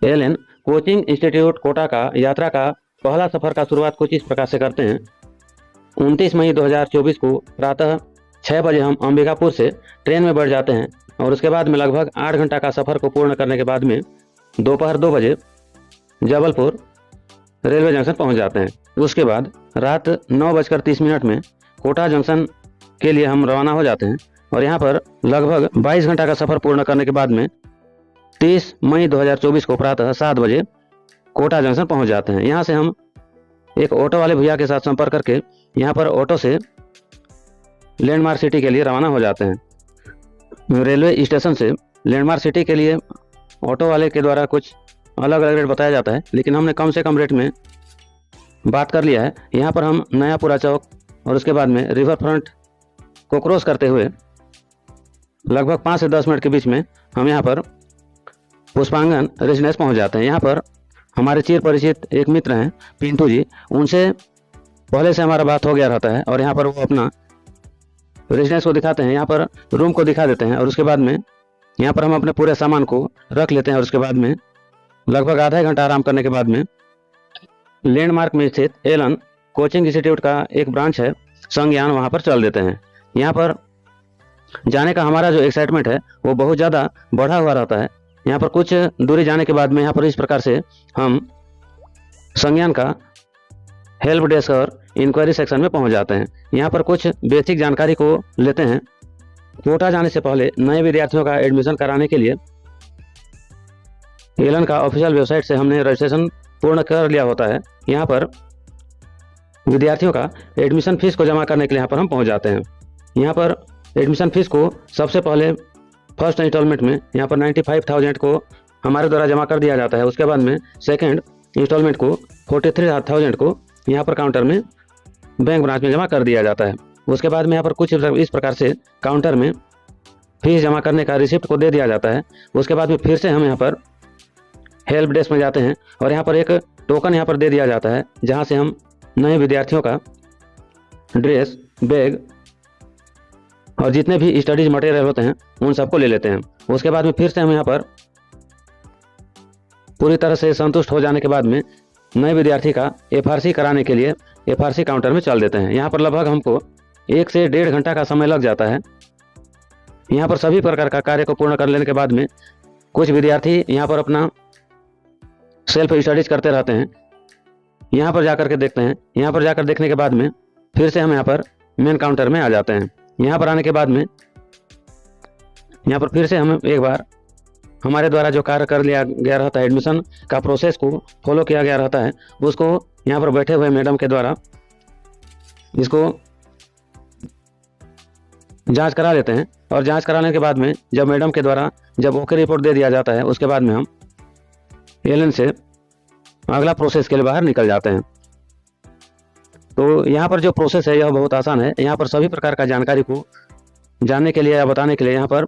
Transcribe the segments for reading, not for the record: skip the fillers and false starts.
एएलएन coaching institute Kota का यात्रा का पहला सफर का शुरुआत कुछ इस प्रकार से करते हैं। 29 मई 2024 को प्रातः 6 बजे हम अंबिकापुर से ट्रेन में बैठ जाते हैं और उसके बाद में लगभग 8 घंटा का सफ़र को पूर्ण करने के बाद में दोपहर 2 बजे जबलपुर रेलवे जंक्शन पहुंच जाते हैं। उसके बाद रात 9:30 में कोटा जंक्शन के लिए हम रवाना हो जाते हैं और यहाँ पर लगभग 22 घंटा का सफ़र पूर्ण करने के बाद में 30 मई 2024 को प्रातः 7 बजे कोटा जंक्शन पहुंच जाते हैं। यहाँ से हम एक ऑटो वाले भैया के साथ संपर्क करके यहाँ पर ऑटो से लैंडमार्क सिटी के लिए रवाना हो जाते हैं। रेलवे स्टेशन से लैंडमार्क सिटी के लिए ऑटो वाले के द्वारा कुछ अलग अलग रेट बताया जाता है, लेकिन हमने कम से कम रेट में बात कर लिया है। यहाँ पर हम नयापुरा चौक और उसके बाद में रिवर फ्रंट को क्रॉस करते हुए लगभग 5 से 10 मिनट के बीच में हम यहाँ पर पुष्पांगन रेजिडेंस पहुँच जाते हैं। यहाँ पर हमारे चिर परिचित एक मित्र हैं पिंटू जी, उनसे पहले से हमारा बात हो गया रहता है और यहाँ पर वो अपना रेजिडेंस को दिखाते हैं, यहाँ पर रूम को दिखा देते हैं और उसके बाद में यहाँ पर हम अपने पूरे सामान को रख लेते हैं और उसके बाद में लगभग आधा घंटा आराम करने के बाद में लैंडमार्क में स्थित एएलएन कोचिंग इंस्टीट्यूट का एक ब्रांच है संज्ञान, वहाँ पर चल देते हैं। यहाँ पर जाने का हमारा जो एक्साइटमेंट है वो बहुत ज़्यादा बढ़ा हुआ रहता है। यहाँ पर कुछ दूरी जाने के बाद में यहाँ पर इस प्रकार से हम संज्ञान का हेल्प डेस्क और इंक्वायरी सेक्शन में पहुँच जाते हैं। यहाँ पर कुछ बेसिक जानकारी को लेते हैं। कोटा जाने से पहले नए विद्यार्थियों का एडमिशन कराने के लिए एएलएन का ऑफिशियल वेबसाइट से हमने रजिस्ट्रेशन पूर्ण कर लिया होता है। यहाँ पर विद्यार्थियों का एडमिशन फीस को जमा करने के लिए यहाँ पर हम पहुँच जाते हैं। यहाँ पर एडमिशन फीस को सबसे पहले फर्स्ट इंस्टॉलमेंट में यहाँ पर 95,000 को हमारे द्वारा जमा कर दिया जाता है। उसके बाद में सेकेंड इंस्टॉलमेंट को 43,000 को यहाँ पर काउंटर में बैंक ब्रांच में जमा कर दिया जाता है। उसके बाद में यहाँ पर कुछ इस प्रकार से काउंटर में फीस जमा करने का रिसिप्ट को दे दिया जाता है। उसके बाद में फिर से हम यहाँ पर हेल्प डेस्क में जाते हैं और यहाँ पर एक टोकन यहाँ पर दे दिया जाता है, जहाँ से हम नए विद्यार्थियों का ड्रेस, बैग और जितने भी स्टडीज मटेरियल होते हैं उन सबको ले लेते हैं। उसके बाद में फिर से हम यहाँ पर पूरी तरह से संतुष्ट हो जाने के बाद में नए विद्यार्थी का एफआरसी कराने के लिए एफआरसी काउंटर में चल देते हैं। यहाँ पर लगभग हमको 1 से 1.5 घंटा का समय लग जाता है। यहाँ पर सभी प्रकार का कार्य को पूर्ण कर लेने के बाद में कुछ विद्यार्थी यहाँ पर अपना सेल्फ स्टडीज करते रहते हैं। यहाँ पर जाकर के देखते हैं। यहाँ पर जाकर देखने के बाद में फिर से हम यहाँ पर मेन काउंटर में आ जाते हैं। यहाँ पर आने के बाद में यहाँ पर फिर से हम एक बार हमारे द्वारा जो कार्य कर लिया गया रहता है, एडमिशन का प्रोसेस को फॉलो किया गया रहता है, उसको यहाँ पर बैठे हुए मैडम के द्वारा इसको जांच करा लेते हैं। और जांच कराने के बाद में जब मैडम के द्वारा जब ओके रिपोर्ट दे दिया जाता है, उसके बाद में हम एएलएन से अगला प्रोसेस के लिए बाहर निकल जाते हैं। तो यहाँ पर जो प्रोसेस है यह बहुत आसान है। यहाँ पर सभी प्रकार का जानकारी को जानने के लिए या बताने के लिए यहाँ पर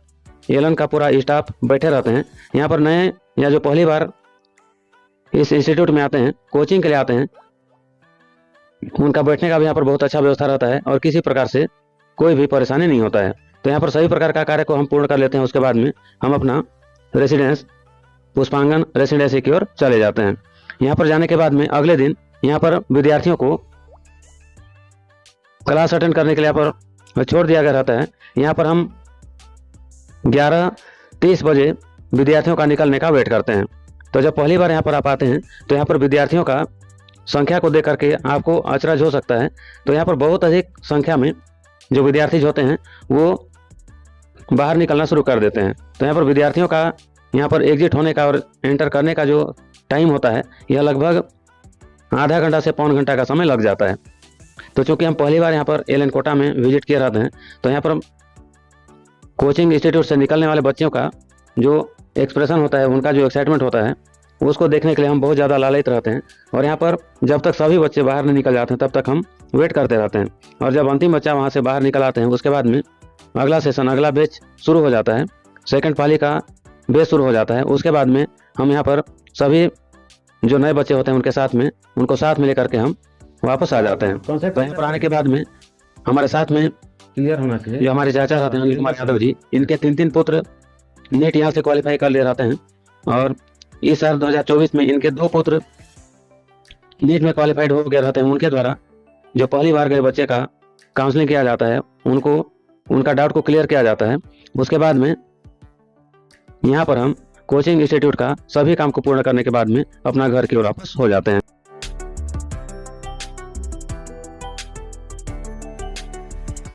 एएलएन का पूरा स्टाफ बैठे रहते हैं। यहाँ पर नए या जो पहली बार इस इंस्टीट्यूट में आते हैं, कोचिंग के लिए आते हैं, उनका बैठने का भी यहाँ पर बहुत अच्छा व्यवस्था रहता है और किसी प्रकार से कोई भी परेशानी नहीं होता है। तो यहाँ पर सभी प्रकार का कार्य को हम पूर्ण कर लेते हैं। उसके बाद में हम अपना रेसिडेंस पुष्पांगन रेसिडेंसी की ओर चले जाते हैं। यहाँ पर जाने के बाद में अगले दिन यहाँ पर विद्यार्थियों को क्लास अटेंड करने के लिए यहाँ पर छोड़ दिया गया रहता है। यहाँ पर हम 11:30 बजे विद्यार्थियों का निकलने का वेट करते हैं। तो जब पहली बार यहाँ पर आप आते हैं तो यहाँ पर विद्यार्थियों का संख्या को देख करके आपको अचरज हो सकता है। तो यहाँ पर बहुत अधिक संख्या में जो विद्यार्थी होते हैं वो बाहर निकलना शुरू कर देते हैं। तो यहाँ पर विद्यार्थियों का यहाँ पर एग्जिट होने का और एंटर करने का जो टाइम होता है यह लगभग आधा घंटा से पौन घंटा का समय लग जाता है। तो चूँकि हम पहली बार यहाँ पर एएलएन कोटा में विजिट किए रहते हैं, तो यहाँ पर कोचिंग इंस्टीट्यूट से निकलने वाले बच्चों का जो एक्सप्रेशन होता है, उनका जो एक्साइटमेंट होता है, उसको देखने के लिए हम बहुत ज़्यादा लालयित रहते हैं। और यहाँ पर जब तक सभी बच्चे बाहर नहीं निकल जाते हैं तब तक हम वेट करते रहते हैं। और जब अंतिम बच्चा वहाँ से बाहर निकल आते हैं उसके बाद में अगला सेशन, अगला बैच शुरू हो जाता है। सेकंड पाली का बैच शुरू हो जाता है। उसके बाद में हम यहाँ पर सभी जो नए बच्चे होते हैं उनके साथ में उनको साथ में लेकर के हम वापस आ जाते हैं। तो यहाँ पर आने के बाद में हमारे साथ में क्लियर होना चाहिए। जो हमारे चाचा रहते हैं अनिल कुमार यादव जी, इनके 3 पुत्र नेट यहाँ से क्वालिफाई कर ले रहते हैं और इस साल 2024 में इनके 2 पुत्र नीट में क्वालिफाइड हो गए रहते हैं। उनके द्वारा जो पहली बार गए बच्चे का काउंसलिंग किया जाता है, उनको उनका डाउट को क्लियर किया जाता है। उसके बाद में यहाँ पर हम कोचिंग इंस्टीट्यूट का सभी काम को पूर्ण करने के बाद में अपना घर की ओर वापस हो जाते हैं।